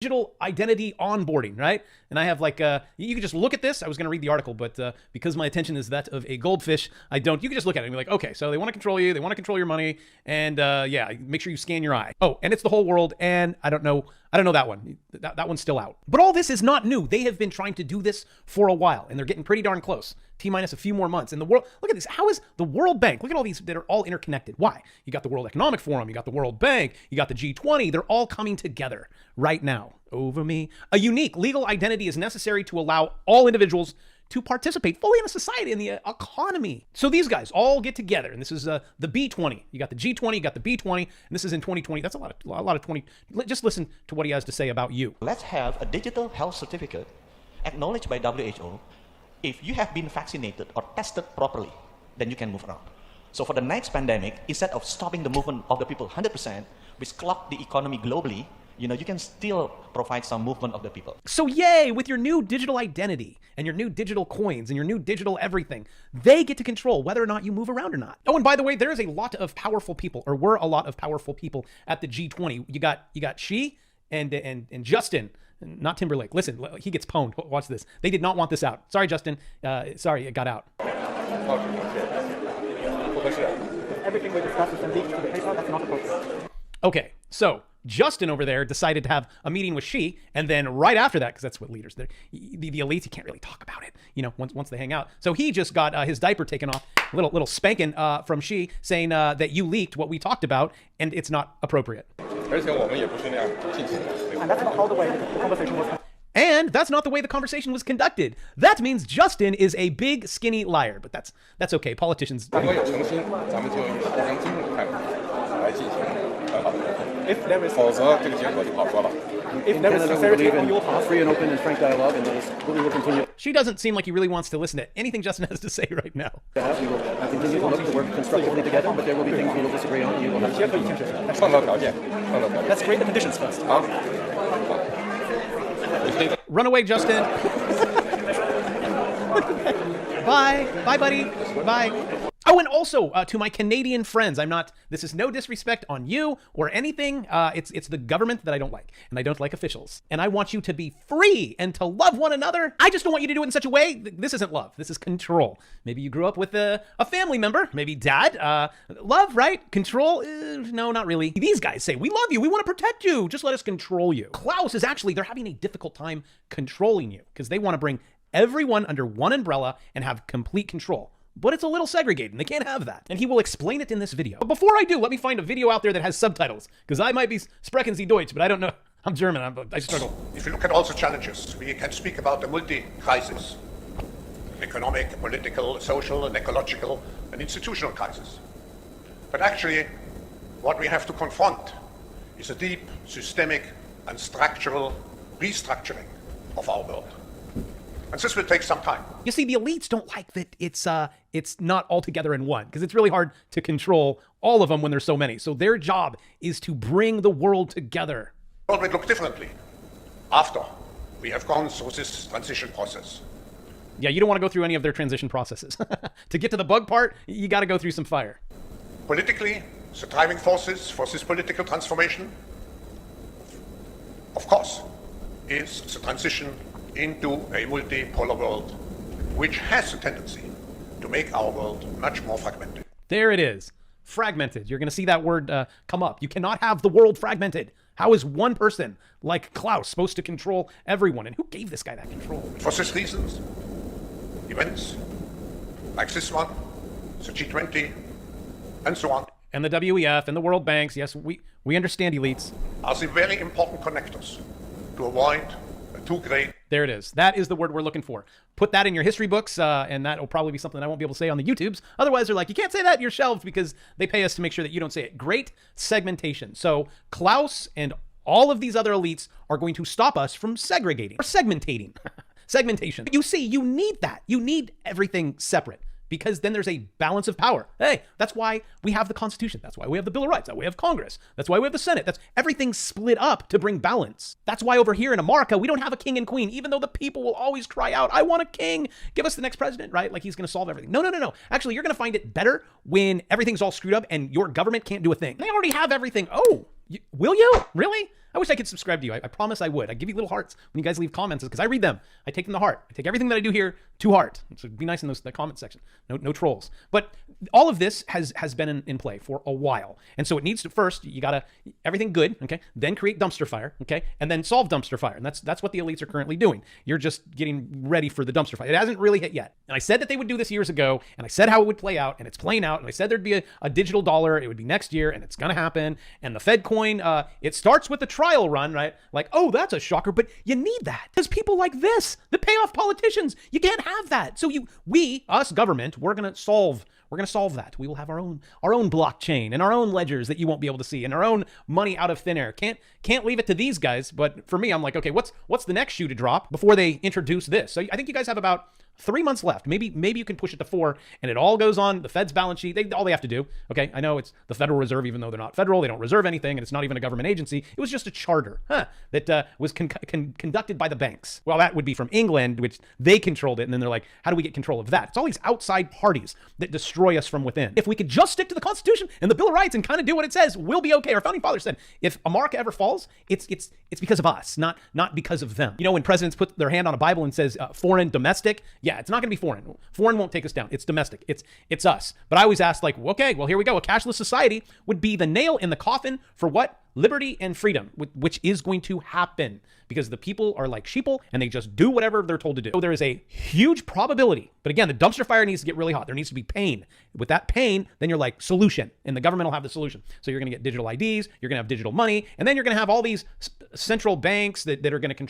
digital identity onboarding, right? And I have like, you can just look at this. I was going to read the article, but because my attention is that of a goldfish, I don't. You can just look at it and be like, okay, so they want to control you. They want to control your money. And yeah, make sure you scan your eye. Oh, and it's the whole world. And I don't know that one. That one's still out. But all this is not new. They have been trying to do this for a while, and they're getting pretty darn close. T-minus a few more months. And the world, look at this. How is the World Bank? Look at all these that are all interconnected. Why? You got the World Economic Forum, you got the World Bank, you got the G20. They're all coming together right now. Over me. A unique legal identity is necessary to allow all individuals to participate fully in a society, in the economy. So these guys all get together, and this is the B20. You got the G20, you got the B20, and this is in 2020. That's a lot of 20. Just listen to what he has to say about you. Let's have a digital health certificate acknowledged by WHO. If you have been vaccinated or tested properly, then you can move around. So for the next pandemic, instead of stopping the movement of the people 100%, which clogged the economy globally, you can still provide some movement of the people. So yay, with your new digital identity and your new digital coins and your new digital everything, they get to control whether or not you move around or not. Oh, and by the way, there is a lot of powerful people, or were a lot of powerful people at the G20. You got Xi and Justin. Not Timberlake. Listen, he gets pwned. Watch this. They did not want this out. Sorry, Justin. Sorry, it got out. Everything we discussed is leaked to the paper. That's not appropriate. Okay, so Justin over there decided to have a meeting with Xi, and then right after that, because that's what leaders, the elites, you can't really talk about it, once they hang out. So he just got his diaper taken off, little spanking from Xi, saying that you leaked what we talked about, and it's not appropriate. And that's not how the way the conversation was. And that's not the way the conversation was conducted. That means Justin is a big, skinny liar. But that's okay. Politicians. If there is sincerity on your part, free and open and frank dialogue, and we will continue. She doesn't seem like he really wants to listen to anything Justin has to say right now. We will continue to look to work constructively together, but there will be things we will disagree on. You will have Let's create the conditions first. Run away, Justin. Bye. Bye, buddy. Bye. Oh, and also to my Canadian friends, this is no disrespect on you or anything. It's the government that I don't like, and I don't like officials. And I want you to be free and to love one another. I just don't want you to do it in such a way. This isn't love. This is control. Maybe you grew up with a family member, maybe dad. Love, right? Control? No, not really. These guys say, we love you. We want to protect you. Just let us control you. Klaus is they're having a difficult time controlling you because they want to bring everyone under one umbrella and have complete control. But it's a little segregated, and they can't have that. And he will explain it in this video. But before I do, let me find a video out there that has subtitles, because I might be sprechen Sie Deutsch, but I don't know. I'm German, I struggle. If you look at all the challenges, we can speak about a multi-crisis. Economic, political, social, and ecological, and institutional crisis. But actually, what we have to confront is a deep, systemic, and structural restructuring of our world. And this will take some time. You see, the elites don't like that it's not all together in one, because it's really hard to control all of them when there's so many. So their job is to bring the world together. The world will look differently after we have gone through this transition process. Yeah, you don't want to go through any of their transition processes. To get to the bug part, you got to go through some fire. Politically, the driving forces for this political transformation, of course, is the transition into a multipolar world, which has a tendency to make our world much more fragmented. There it is. Fragmented. You're going to see that word come up. You cannot have the world fragmented. How is one person like Klaus supposed to control everyone? And who gave this guy that control? For these reasons, events like this one, the G20, and so on, and the WEF and the World Banks, yes, we understand elites, are the very important connectors to avoid too great. There it is. That is the word we're looking for. Put that in your history books, and that will probably be something I won't be able to say on the YouTubes. Otherwise, they're like, you can't say that, you're shelved, because they pay us to make sure that you don't say it. Great segmentation. So Klaus and all of these other elites are going to stop us from segregating or segmentating. Segmentation. You see, you need that. You need everything separate, because then there's a balance of power. Hey, that's why we have the Constitution. That's why we have the Bill of Rights. That's why we have Congress. That's why we have the Senate. That's everything split up to bring balance. That's why over here in America, we don't have a king and queen, even though the people will always cry out, I want a king. Give us the next president, right? Like he's going to solve everything. No. Actually, you're going to find it better when everything's all screwed up and your government can't do a thing. They already have everything. Oh, Will you? Really? I wish I could subscribe to you. I promise I would. I give you little hearts when you guys leave comments because I read them. I take them to heart. I take everything that I do here to heart. So be nice in the comment section. No trolls. But all of this has been in play for a while. And so it needs to first, you gotta, everything good, okay? Then create dumpster fire, okay? And then solve dumpster fire. And that's what the elites are currently doing. You're just getting ready for the dumpster fire. It hasn't really hit yet. And I said that they would do this years ago, and I said how it would play out, and it's playing out. And I said there'd be a digital dollar. It would be next year, and it's gonna happen. And the Fed coin, it starts with the trial run, right? Like, oh, that's a shocker, but you need that. Because people like this, the payoff politicians, you can't have that. So us government, we're gonna solve that. We will have our own blockchain and our own ledgers that you won't be able to see and our own money out of thin air. Can't leave it to these guys. But for me, I'm like, okay, what's the next shoe to drop before they introduce this? So I think you guys have about 3 months left. Maybe you can push it to 4, and it all goes on the Fed's balance sheet. All they have to do, okay? I know it's the Federal Reserve, even though they're not federal. They don't reserve anything, and it's not even a government agency. It was just a charter that was conducted by the banks. Well, that would be from England, which they controlled it, and then they're like, how do we get control of that? It's all these outside parties that destroy us from within. If we could just stick to the Constitution and the Bill of Rights and kind of do what it says, we'll be okay. Our founding fathers said, if America ever falls, it's because of us, not because of them. You know, when presidents put their hand on a Bible and says foreign, domestic, yeah, it's not going to be foreign. Foreign won't take us down. It's domestic. It's us. But I always ask, like, okay, well, here we go. A cashless society would be the nail in the coffin for what? Liberty and freedom, which is going to happen because the people are like sheeple and they just do whatever they're told to do. So there is a huge probability, but again, the dumpster fire needs to get really hot. There needs to be pain. With that pain, then you're like solution, and the government will have the solution. So you're going to get digital IDs, you're going to have digital money, and then you're going to have all these central banks that are going to control